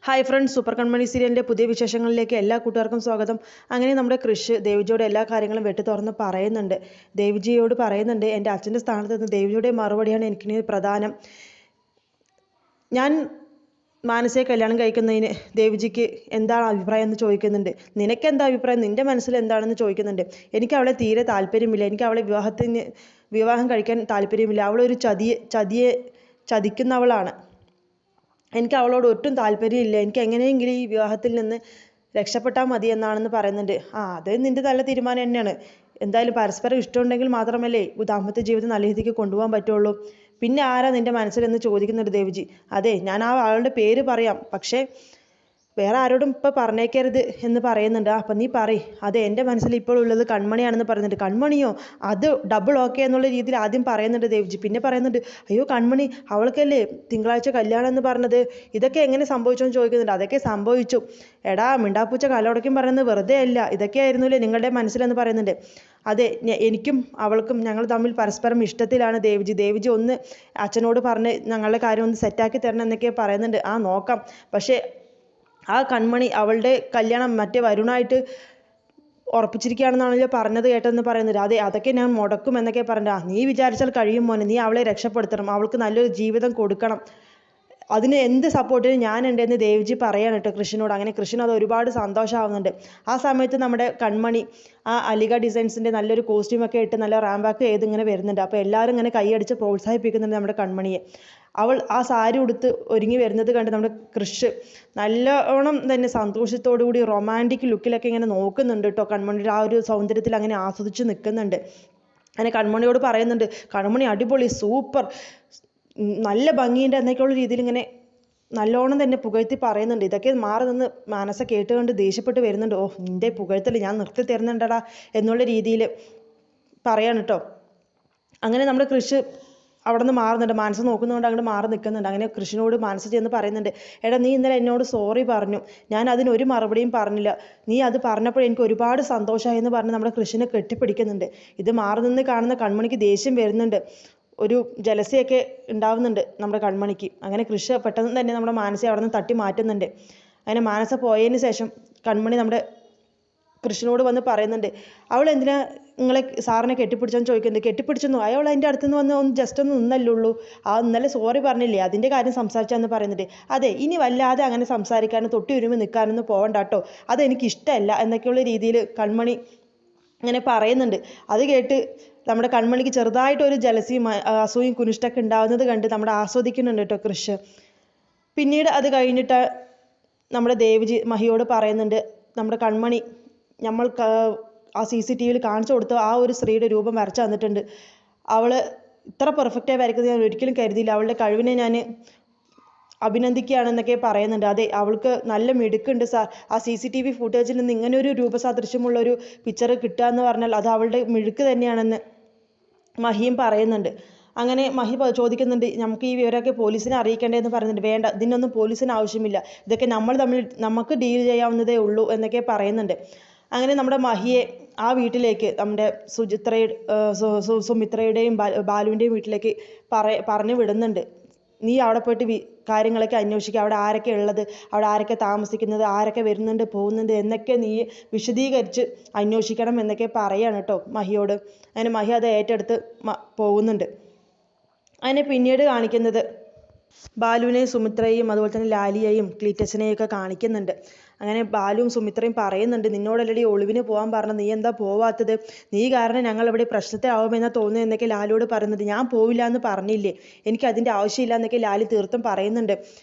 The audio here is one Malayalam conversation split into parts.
ഹായ് ഫ്രണ്ട്സ്, സൂപ്പർ കൺമണി സീരിയലിൻ്റെ പുതിയ വിശേഷങ്ങളിലേക്ക് എല്ലാ കൂട്ടുകാർക്കും സ്വാഗതം. അങ്ങനെ നമ്മുടെ കൃഷ് ദേവിജിയോട് എല്ലാ കാര്യങ്ങളും വെട്ടി തുറന്ന് പറയുന്നുണ്ട്. ദേവിജിയോട് പറയുന്നുണ്ട്, എൻ്റെ അച്ഛൻ്റെ സ്ഥാനത്ത് നിന്ന് ദേവിജിയുടെ മറുപടിയാണ് എനിക്കിനി പ്രധാനം. ഞാൻ മാനസയെ കല്യാണം കഴിക്കുന്നതിന് ദേവിജിക്ക് എന്താണ് അഭിപ്രായം എന്ന് ചോദിക്കുന്നുണ്ട്. നിനക്ക് എന്താ അഭിപ്രായം, നിൻ്റെ മനസ്സിൽ എന്താണെന്ന് ചോദിക്കുന്നുണ്ട്. എനിക്ക് അവളെ തീരെ താല്പര്യമില്ല, എനിക്ക് അവളെ വിവാഹം കഴിക്കാൻ താല്പര്യമില്ല. അവളൊരു ചതിക്കുന്നവളാണ്. എനിക്ക് അവളോട് ഒട്ടും താല്പര്യമില്ല. എനിക്ക് എങ്ങനെയെങ്കിലും ഈ വിവാഹത്തിൽ നിന്ന് രക്ഷപ്പെട്ടാൽ മതി എന്നാണെന്ന് പറയുന്നുണ്ട്. അത് നിൻ്റെ നല്ല തീരുമാനം തന്നെയാണ്. എന്തായാലും പരസ്പരം ഇഷ്ടമുണ്ടെങ്കിൽ മാത്രമല്ലേ ദാമ്പത്യ ജീവിതം നല്ല രീതിക്ക് കൊണ്ടുപോകാൻ പറ്റുള്ളൂ. പിന്നെ ആരാ നിൻ്റെ മനസ്സിലെന്ന് ചോദിക്കുന്നുണ്ട് ദേവിജി. അതെ, ഞാൻ ആളുടെ പേര് പറയാം, പക്ഷേ വേറെ ആരോടും ഇപ്പം പറഞ്ഞേക്കരുത് എന്ന് പറയുന്നുണ്ട്. അപ്പം നീ പറയ്. അതെ, എൻ്റെ മനസ്സിൽ ഇപ്പോൾ ഉള്ളത് കൺമണിയാണെന്ന് പറയുന്നുണ്ട്. കൺമണിയോ? അത് ഡബിൾ ഓക്കെ എന്നുള്ള രീതിയിൽ ആദ്യം പറയുന്നുണ്ട് ദേവിജി. പിന്നെ പറയുന്നുണ്ട്, അയ്യോ കൺമണി, അവൾക്കല്ലേ തിങ്കളാഴ്ച കല്യാണം എന്ന് പറഞ്ഞത്, ഇതൊക്കെ എങ്ങനെ സംഭവിച്ചെന്ന് ചോദിക്കുന്നുണ്ട്. അതൊക്കെ സംഭവിച്ചു. എടാ മിണ്ടാപ്പൂച്ച കലോടയ്ക്കും പറയുന്നത് വെറുതെ അല്ല, ഇതൊക്കെയായിരുന്നില്ലേ നിങ്ങളുടെ മനസ്സിലെന്ന് പറയുന്നുണ്ട്. അതെ, എനിക്കും അവൾക്കും ഞങ്ങൾ തമ്മിൽ പരസ്പരം ഇഷ്ടത്തിലാണ് ദേവിജി ഒന്ന് അച്ഛനോട് പറഞ്ഞ് ഞങ്ങളുടെ കാര്യം ഒന്ന് സെറ്റാക്കി തരണം എന്നൊക്കെ പറയുന്നുണ്ട്. നോക്കാം. പക്ഷേ ആ കൺമണി അവളുടെ കല്യാണം മറ്റേ വരുണായിട്ട് ഉറപ്പിച്ചിരിക്കുകയാണെന്നാണല്ലോ പറഞ്ഞത് കേട്ടതെന്ന് പറയുന്നത്. അതെ, അതൊക്കെ ഞാൻ മുടക്കും എന്നൊക്കെ പറഞ്ഞു. നീ വിചാരിച്ചാൽ കഴിയും മോനെ, നീ അവളെ രക്ഷപ്പെടുത്തണം, അവൾക്ക് നല്ലൊരു ജീവിതം കൊടുക്കണം, അതിന് എന്ത് സപ്പോർട്ടിന് ഞാനുണ്ടെന്ന് ദേവിജി പറയാണ് കേട്ടോ കൃഷ്ണനോട്. അങ്ങനെ കൃഷ്ണൻ അത് ഒരുപാട് സന്തോഷമാവുന്നുണ്ട്. ആ സമയത്ത് നമ്മുടെ കൺമണി ആ അലിക ഡിസൈൻസിൻ്റെ നല്ലൊരു കോസ്റ്റ്യൂമൊക്കെ ഇട്ട് നല്ല റാമ്പാക്ക് ചെയ്ത് ഇങ്ങനെ വരുന്നുണ്ട്. അപ്പോൾ എല്ലാവരും ഇങ്ങനെ കൈയടിച്ച് പ്രോത്സാഹിപ്പിക്കുന്നുണ്ട് നമ്മുടെ കൺമണിയെ. അവൾ ആ സാരി ഉടുത്ത് ഒരുങ്ങി വരുന്നത് കണ്ട് നമ്മുടെ കൃഷ് നല്ലോണം തന്നെ സന്തോഷത്തോടു കൂടി റൊമാൻറ്റിക് ലുക്കിലൊക്കെ ഇങ്ങനെ നോക്കുന്നുണ്ട് കേട്ടോ. കൺമണിയുടെ ആ ഒരു സൗന്ദര്യത്തിൽ അങ്ങനെ ആസ്വദിച്ച് നിൽക്കുന്നുണ്ട്. അങ്ങനെ കൺമണിയോട് പറയുന്നുണ്ട്, കൺമണി അടിപൊളി, സൂപ്പർ, നല്ല ഭംഗിയുണ്ട് എന്നൊക്കെയുള്ള രീതിയിൽ ഇങ്ങനെ നല്ലോണം തന്നെ പുകഴ്ത്തി പറയുന്നുണ്ട്. ഇതൊക്കെ മാറി നിന്ന് മനസ്സെ കേട്ടുകൊണ്ട് ദേഷ്യപ്പെട്ട് വരുന്നുണ്ട്. നിൻ്റെ പുകഴ്ത്തൽ ഞാൻ നിർത്തി തരുന്നുണ്ടടാ എന്നുള്ള രീതിയിൽ പറയാണ് കേട്ടോ. അങ്ങനെ നമ്മുടെ കൃഷി അവിടെ നിന്ന് മാറുന്നുണ്ട്. മനസ്സ് നോക്കുന്നതുകൊണ്ട് അങ്ങോട്ട് മാറി നിൽക്കുന്നുണ്ട്. അങ്ങനെ കൃഷിനോട് മനസ്സ് ചെന്ന് പറയുന്നുണ്ട്, എടാ നീ ഇന്നലെ എന്നോട് സോറി പറഞ്ഞു, ഞാൻ അതിനൊരു മറുപടിയും പറഞ്ഞില്ല, നീ അത് പറഞ്ഞപ്പോൾ എനിക്ക് ഒരുപാട് സന്തോഷമായി എന്ന് പറഞ്ഞ് നമ്മുടെ കൃഷിനെ കെട്ടിപ്പിടിക്കുന്നുണ്ട്. ഇത് മാറി നിന്ന് കാണുന്ന കൺമണിക്ക് ദേഷ്യം വരുന്നുണ്ട്, ഒരു ജലസിയൊക്കെ ഉണ്ടാവുന്നുണ്ട് നമ്മുടെ കൺമണിക്ക്. അങ്ങനെ കൃഷി പെട്ടെന്ന് തന്നെ നമ്മുടെ മാനസയെ അവിടെ നിന്ന് തട്ടി മാറ്റുന്നുണ്ട്. അങ്ങനെ മാനസ പോയതിന് ശേഷം കൺമണി നമ്മുടെ കൃഷ്ണനോട് വന്ന് പറയുന്നുണ്ട്, അവൾ എന്തിനാ നിങ്ങളെ സാറിനെ കെട്ടിപ്പിടിച്ചെന്ന് ചോദിക്കുന്നുണ്ട്. കെട്ടിപ്പിടിച്ചെന്നു, അയാൾ അതിൻ്റെ അടുത്ത് നിന്ന് വന്ന് ജസ്റ്റ് ഒന്ന് നിന്നല്ലുള്ളൂ, ഇന്നലെ സോറി പറഞ്ഞില്ലേ അതിൻ്റെ കാര്യം സംസാരിച്ചാന്ന് പറയുന്നുണ്ട്. അതെ, ഇനി വല്ലാതെ അങ്ങനെ സംസാരിക്കാനും തൊട്ടി ഉരുമി നിൽക്കാനൊന്നും പോകണ്ട കേട്ടോ, അതെനിക്കിഷ്ടമല്ല എന്നൊക്കെയുള്ള രീതിയിൽ കൺമണി അങ്ങനെ പറയുന്നുണ്ട്. അത് കേട്ട് നമ്മുടെ കൺമണിക്ക് ചെറുതായിട്ടൊരു ജലസിയും അസൂയും കുനിഷ്ടൊക്കെ ഉണ്ടാവുന്നത് കണ്ട് നമ്മുടെ ആസ്വദിക്കുന്നുണ്ട് കേട്ടോ കൃഷ്. പിന്നീട് അത് കഴിഞ്ഞിട്ട് നമ്മുടെ ദേവിജി മഹിയോട് പറയുന്നുണ്ട്, നമ്മുടെ കൺമണി നമ്മൾ ആ CCTVയിൽ കാണിച്ചു കൊടുത്ത ആ ഒരു സ്ത്രീയുടെ രൂപം വരച്ചു തന്നിട്ടുണ്ട്. അവൾ ഇത്ര പെർഫെക്റ്റായി വരയ്ക്കുന്നത് ഞാൻ ഒരിക്കലും കരുതിയില്ല, അവളുടെ കഴിവിനെ ഞാൻ അഭിനന്ദിക്കുകയാണെന്നൊക്കെ പറയുന്നുണ്ട്. അതെ, അവൾക്ക് നല്ല മിടുക്കുണ്ട് സാർ, ആ CCTV ഫുട്ടേജിൽ നിന്ന് ഇങ്ങനെ ഒരു രൂപസാദൃശ്യമുള്ളൊരു പിക്ചർ കിട്ടുക എന്ന് പറഞ്ഞാൽ അത് അവളുടെ മിടുക്ക് തന്നെയാണെന്ന് മഹിയും പറയുന്നുണ്ട്. അങ്ങനെ മഹി ചോദിക്കുന്നുണ്ട്, നമുക്ക് ഈ വിവരമൊക്കെ പോലീസിനെ അറിയിക്കേണ്ടതെന്ന് പറയുന്നുണ്ട്. വേണ്ട, ഇതിനൊന്നും പോലീസിന് ആവശ്യമില്ല, ഇതൊക്കെ നമുക്ക് ഡീൽ ചെയ്യാവുന്നതേ ഉള്ളൂ എന്നൊക്കെ പറയുന്നുണ്ട്. അങ്ങനെ നമ്മുടെ മഹിയെ ആ വീട്ടിലേക്ക് നമ്മുടെ സുമിത്രയുടെയും ബാലുവിൻ്റെയും വീട്ടിലേക്ക് പറഞ്ഞു വിടുന്നുണ്ട്. നീ അവിടെ പോയിട്ട് കാര്യങ്ങളൊക്കെ അന്വേഷിക്കുക, അവിടെ ആരൊക്കെ ഉള്ളത്, അവിടെ ആരൊക്കെ താമസിക്കുന്നത്, ആരൊക്കെ വരുന്നുണ്ട് പോകുന്നുണ്ട് എന്നൊക്കെ നീ വിശദീകരിച്ച് അന്വേഷിക്കണം എന്നൊക്കെ പറയാണ് കേട്ടോ മഹിയോട്. അങ്ങനെ മഹി അത് ഏറ്റെടുത്ത് പോകുന്നുണ്ട്. അതിനെ പിന്നീട് കാണിക്കുന്നത് ബാലുവിനെയും സുമിത്രയെയും അതുപോലെ തന്നെ ലാലിയെയും ക്ലീറ്റസിനെയും ഒക്കെ കാണിക്കുന്നുണ്ട്. അങ്ങനെ ബാലുവും സുമിത്രയും പറയുന്നുണ്ട്, നിന്നോടല്ലടി ഒളിവിന് പോകാൻ പറഞ്ഞു, നീ എന്താ പോവാത്തത്, നീ കാരണം ഞങ്ങൾ ഇവിടെ പ്രശ്നത്തിലാവുമെന്നാണ് തോന്നുന്നത് എന്നൊക്കെ ലാലിയോട് പറയുന്നുണ്ട്. ഞാൻ പോവില്ല എന്ന് പറഞ്ഞില്ലേ, എനിക്ക് അതിൻ്റെ ആവശ്യമില്ല എന്നൊക്കെ ലാലി തീർത്തും പറയുന്നുണ്ട്.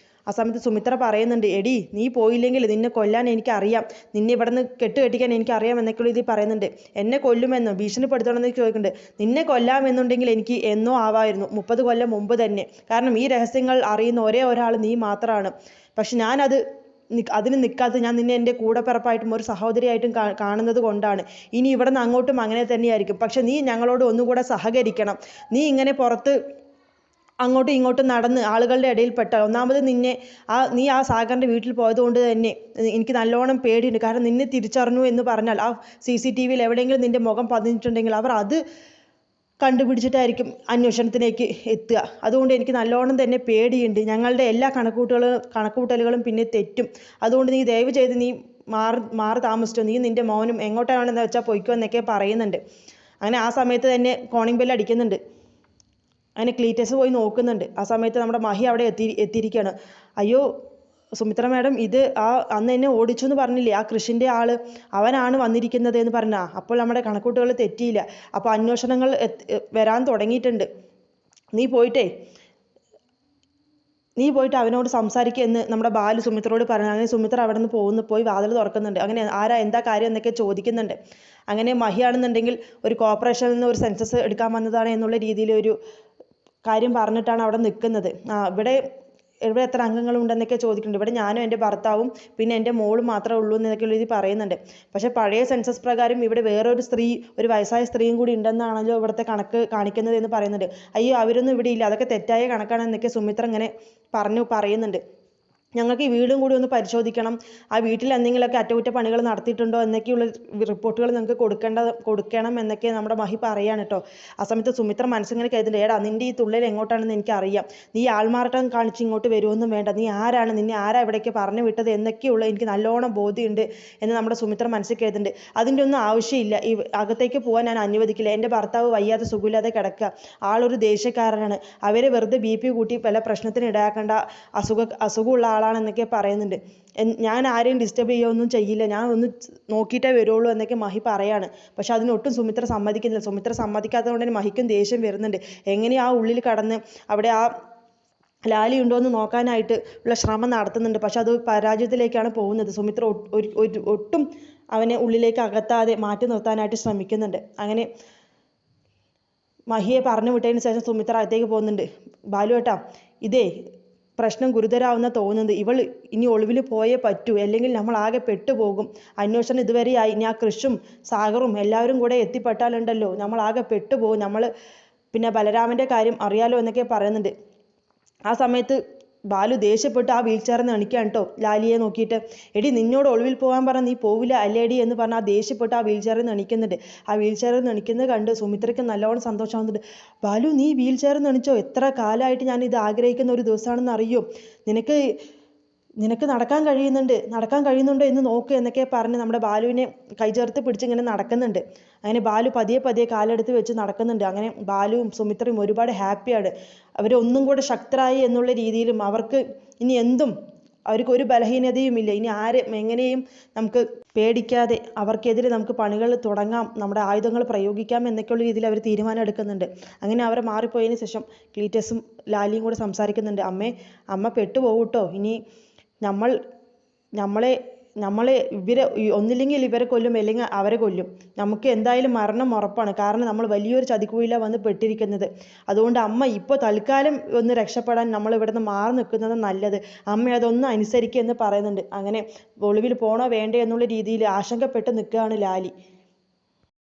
ആ സമയത്ത് സുമിത്ര പറയുന്നുണ്ട്, എടി നീ പോയില്ലെങ്കിൽ നിന്നെ കൊല്ലാൻ എനിക്കറിയാം, നിന്നെ ഇവിടെ നിന്ന് കെട്ടിക്കാൻ എനിക്കറിയാം എന്നൊക്കെയുള്ള ഇതിൽ പറയുന്നുണ്ട്. എന്നെ കൊല്ലുമെന്നോ ഭീഷണിപ്പെടുത്തണമെന്നൊക്കെ ചോദിക്കുന്നുണ്ട്. നിന്നെ കൊല്ലാമെന്നുണ്ടെങ്കിൽ എനിക്ക് എന്നോ ആവായിരുന്നു, 30 കൊല്ലം മുമ്പ് തന്നെ, കാരണം ഈ രഹസ്യങ്ങൾ അറിയുന്ന ഒരേ ഒരാൾ നീ മാത്രമാണ്. പക്ഷെ അതിന് നിൽക്കാതെ ഞാൻ നിന്നെ എൻ്റെ കൂടപ്പിറപ്പായിട്ടും ഒരു സഹോദരിയായിട്ടും കാണുന്നത് കൊണ്ടാണ്. ഇനി ഇവിടെ നിന്ന് അങ്ങോട്ടും അങ്ങനെ തന്നെയായിരിക്കും. പക്ഷെ നീ ഞങ്ങളോട് ഒന്നുകൂടെ സഹകരിക്കണം. നീ ഇങ്ങനെ പുറത്ത് അങ്ങോട്ടും ഇങ്ങോട്ടും നടന്ന് ആളുകളുടെ ഇടയിൽപ്പെട്ട, ഒന്നാമത് നീ ആ സാഗറിൻ്റെ വീട്ടിൽ പോയതുകൊണ്ട് തന്നെ എനിക്ക് നല്ലോണം പേടിയുണ്ട്. കാരണം നിന്നെ തിരിച്ചറിഞ്ഞു എന്ന് പറഞ്ഞാൽ ആ CCTVയിൽ എവിടെയെങ്കിലും നിൻ്റെ മുഖം പതിഞ്ഞിട്ടുണ്ടെങ്കിൽ അവർ അത് കണ്ടുപിടിച്ചിട്ടായിരിക്കും അന്വേഷണത്തിലേക്ക് എത്തുക. അതുകൊണ്ട് എനിക്ക് നല്ലോണം തന്നെ പേടിയുണ്ട്. ഞങ്ങളുടെ എല്ലാ കണക്കുകൂട്ടലുകളും പിന്നെ തെറ്റും. അതുകൊണ്ട് നീ ദയവ് ചെയ്ത് നീ മാറി താമസിച്ചോ, നീ നിൻ്റെ മോനും എങ്ങോട്ടാണെന്ന് വെച്ചാൽ പൊയ്ക്കോ എന്നൊക്കെ പറയുന്നുണ്ട്. അങ്ങനെ ആ സമയത്ത് തന്നെ കോളിംഗ് ബെല്ല് അടിക്കുന്നുണ്ട്. അങ്ങനെ ക്ലീറ്റസ് പോയി നോക്കുന്നുണ്ട്. ആ സമയത്ത് നമ്മുടെ മഹി അവിടെ എത്തിയിരിക്കുകയാണ്. അയ്യോ സുമിത്ര മാഡം, ഇത് അന്ന് എന്നെ ഓടിച്ചു എന്ന് പറഞ്ഞില്ലേ, ആ കൃഷിൻ്റെ ആള്, അവനാണ് വന്നിരിക്കുന്നത് എന്ന് പറഞ്ഞാ. അപ്പോൾ നമ്മുടെ കണക്കൂട്ടുകൾ തെറ്റിയില്ല. അപ്പോൾ അന്വേഷണങ്ങൾ വരാൻ തുടങ്ങിയിട്ടുണ്ട്. നീ പോയിട്ട് അവനോട് സംസാരിക്കുക എന്ന് നമ്മുടെ ബാലു സുമിത്രയോട് പറഞ്ഞു. അങ്ങനെ സുമിത്ര അവിടെ നിന്ന് പോയി വാതിൽ തുറക്കുന്നുണ്ട്. അങ്ങനെ ആരാ, എന്താ കാര്യം എന്നൊക്കെ ചോദിക്കുന്നുണ്ട്. അങ്ങനെ മഹിയാണെന്നുണ്ടെങ്കിൽ ഒരു കോർപ്പറേഷനിൽ നിന്ന് ഒരു സെൻസസ് എടുക്കാൻ വന്നതാണ് എന്നുള്ള രീതിയിൽ ഒരു കാര്യം പറഞ്ഞിട്ടാണ് അവിടെ നിൽക്കുന്നത്. ഇവിടെ എത്ര അംഗങ്ങളുണ്ടെന്നൊക്കെ ചോദിക്കുന്നുണ്ട്. ഇവിടെ ഞാനും എൻ്റെ ഭർത്താവും പിന്നെ എൻ്റെ മോളും മാത്രമേ ഉള്ളൂ എന്നൊക്കെ ഇത് പറയുന്നുണ്ട്. പക്ഷേ പഴയ സെൻസസ് പ്രകാരം ഇവിടെ വേറൊരു സ്ത്രീ, ഒരു വയസ്സായ സ്ത്രീയും കൂടി ഉണ്ടെന്നാണല്ലോ ഇവിടുത്തെ കണക്ക് കാണിക്കുന്നത് എന്ന് പറയുന്നുണ്ട്. അയ്യോ അവരൊന്നും ഇവിടെ ഇല്ല, അതൊക്കെ തെറ്റായ കണക്കാണെന്നൊക്കെ സുമിത്ര ഇങ്ങനെ പറയുന്നുണ്ട്. ഞങ്ങൾക്ക് ഈ വീടും കൂടി ഒന്ന് പരിശോധിക്കണം, ആ വീട്ടിൽ എന്തെങ്കിലുമൊക്കെ അറ്റകുറ്റപ്പണികൾ നടത്തിയിട്ടുണ്ടോ എന്നൊക്കെയുള്ള റിപ്പോർട്ടുകൾ നിങ്ങൾക്ക് കൊടുക്കണം എന്നൊക്കെ നമ്മുടെ മഹി പറയാണ് കേട്ടോ. ആ സമയത്ത് സുമിത്ര മനസ്സിങ്ങനെ കരുതുന്നുണ്ട്, ഏടാ നിൻ്റെ ഈ തുള്ളൽ എങ്ങോട്ടാണെന്ന് എനിക്കറിയാം, നീ ആൾമാറാട്ടം കാണിച്ച് ഇങ്ങോട്ട് വരുമൊന്നും വേണ്ട, നീ ആരാണ്, നിന്നെ ആരാ ഇവിടേക്ക് പറഞ്ഞു വിട്ടത് എന്നൊക്കെയുള്ള എനിക്ക് നല്ലോണം ബോധ്യമുണ്ട് എന്ന് നമ്മുടെ സുമിത്ര മനസ്സിൽ കരുതുന്നുണ്ട്. അതിൻ്റെ ഒന്നും ആവശ്യമില്ല, ഈ അകത്തേക്ക് പോകാൻ ഞാൻ അനുവദിക്കില്ല. എൻ്റെ ഭർത്താവ് വയ്യാതെ സുഖമില്ലാതെ കിടക്കുക, ആളൊരു ദേഷ്യക്കാരനാണ്, അവരെ വെറുതെ BP കൂട്ടി പല പ്രശ്നത്തിന് ഇടയാക്കേണ്ട അസുഖമുള്ള ആളാണെന്നൊക്കെ പറയുന്നുണ്ട്. ഞാൻ ആരെയും ഡിസ്റ്റർബ് ചെയ്യുകയൊന്നും ചെയ്യില്ല, ഞാൻ ഒന്ന് നോക്കിയിട്ടേ വരുള്ളൂ എന്നൊക്കെ മഹി പറയാണ്. പക്ഷെ അതിനൊട്ടും സുമിത്ര സമ്മതിക്കുന്നില്ല. സുമിത്ര സമ്മതിക്കാത്തതുകൊണ്ട് തന്നെ മഹിക്കും ദേഷ്യം വരുന്നുണ്ട്. എങ്ങനെ ആ ഉള്ളിൽ കടന്ന് അവിടെ ആ ലാലി ഉണ്ടോ എന്ന് നോക്കാനായിട്ട് ഉള്ള ശ്രമം നടത്തുന്നുണ്ട്. പക്ഷെ അത് പരാജയത്തിലേക്കാണ് പോകുന്നത്. സുമിത്ര ഒട്ടും അവനെ ഉള്ളിലേക്ക് അകത്താതെ മാറ്റി നിർത്താനായിട്ട് ശ്രമിക്കുന്നുണ്ട്. അങ്ങനെ മഹിയെ പറഞ്ഞു വിട്ടതിന് ശേഷം സുമിത്ര അകത്തേക്ക് പോകുന്നുണ്ട്. ബാലു ഏട്ടാ, ഇതേ പ്രശ്നം ഗുരുതരാവുന്ന തോന്നുന്നത്, ഇവൾ ഇനി ഒളിവിൽ പോയേ പറ്റൂ, അല്ലെങ്കിൽ നമ്മൾ ആകെ പെട്ടുപോകും. അന്വേഷണം ഇതുവരെയായി, ഇനി ആ കൃഷും സാഗറും എല്ലാവരും കൂടെ എത്തിപ്പെട്ടാലുണ്ടല്ലോ നമ്മൾ ആകെ പെട്ടുപോകും. നമ്മൾ പിന്നെ ബലരാമൻ്റെ കാര്യം അറിയാലോ എന്നൊക്കെ പറയുന്നുണ്ട്. ആ സമയത്ത് ബാലു ദേഷ്യപ്പെട്ട് ആ വീൽ ചെയറിൽ നിന്ന് എണിക്കുകയാണ് കേട്ടോ ലാലിയെ നോക്കിയിട്ട്. എടി നിന്നോട് ഒളിവിൽ പോകാൻ പറഞ്ഞാൽ നീ പോവില്ല അല്ലേടി എന്ന് പറഞ്ഞാൽ ആ ദേഷ്യപ്പെട്ട് ആ വീൽ ചെയറിൽ നിന്ന് എണിക്കുന്നുണ്ട്. ആ വീൽ ചെയറിൽ നിന്ന് എണിക്കുന്നത് കണ്ട് സുമിത്രയ്ക്ക് നല്ലോണം സന്തോഷമാകുന്നുണ്ട്. ബാലു നീ വീൽ ചെയറിൽ നിന്ന് എണിച്ചോ, എത്ര കാലമായിട്ട് ഞാൻ ഇത് ആഗ്രഹിക്കുന്ന ഒരു ദിവസമാണെന്ന് അറിയോ, നിനക്ക് നടക്കാൻ കഴിയുന്നുണ്ടോ എന്ന് നോക്ക് എന്നൊക്കെ പറഞ്ഞ് നമ്മുടെ ബാലുവിനെ കൈചേർത്ത് പിടിച്ച് ഇങ്ങനെ നടക്കുന്നുണ്ട്. അങ്ങനെ ബാലു പതിയെ കാലെടുത്ത് വെച്ച് നടക്കുന്നുണ്ട്. അങ്ങനെ ബാലുവും സുമിത്രയും ഒരുപാട് ഹാപ്പിയാണ്. അവരൊന്നും കൂടെ ശക്തരായി എന്നുള്ള രീതിയിലും അവർക്ക് ഇനി അവർക്ക് ഒരു ബലഹീനതയുമില്ല. ഇനി എങ്ങനെയും നമുക്ക് പേടിക്കാതെ അവർക്കെതിരെ നമുക്ക് പണികൾ തുടങ്ങാം, നമ്മുടെ ആയുധങ്ങൾ പ്രയോഗിക്കാം എന്നൊക്കെയുള്ള രീതിയിൽ അവർ തീരുമാനം എടുക്കുന്നുണ്ട്. അങ്ങനെ അവരെ മാറിപ്പോയതിന് ശേഷം ക്ലീറ്റസും ലാലിയും കൂടെ സംസാരിക്കുന്നുണ്ട്. അമ്മ പെട്ടുപോകും കേട്ടോ, ഇനി നമ്മളെ ഒന്നില്ലെങ്കിൽ ഇവരെ കൊല്ലും, അല്ലെങ്കിൽ അവരെ കൊല്ലും. നമുക്ക് എന്തായാലും മരണം ഉറപ്പാണ്, കാരണം നമ്മൾ വലിയൊരു ചതിക്കുഴിയിലാണ് വന്ന് പെട്ടിരിക്കുന്നത്. അതുകൊണ്ട് അമ്മ ഇപ്പോൾ തൽക്കാലം ഒന്ന് രക്ഷപ്പെടാൻ നമ്മൾ ഇവിടെ നിന്ന് മാറി നിൽക്കുന്നത് നല്ലത്, അമ്മ അതൊന്നും അനുസരിക്കുക എന്ന് പറയുന്നുണ്ട്. അങ്ങനെ ഒളിവിൽ പോണോ വേണ്ടേ എന്നുള്ള രീതിയിൽ ആശങ്കപ്പെട്ട് നിൽക്കുകയാണ് ലാലി.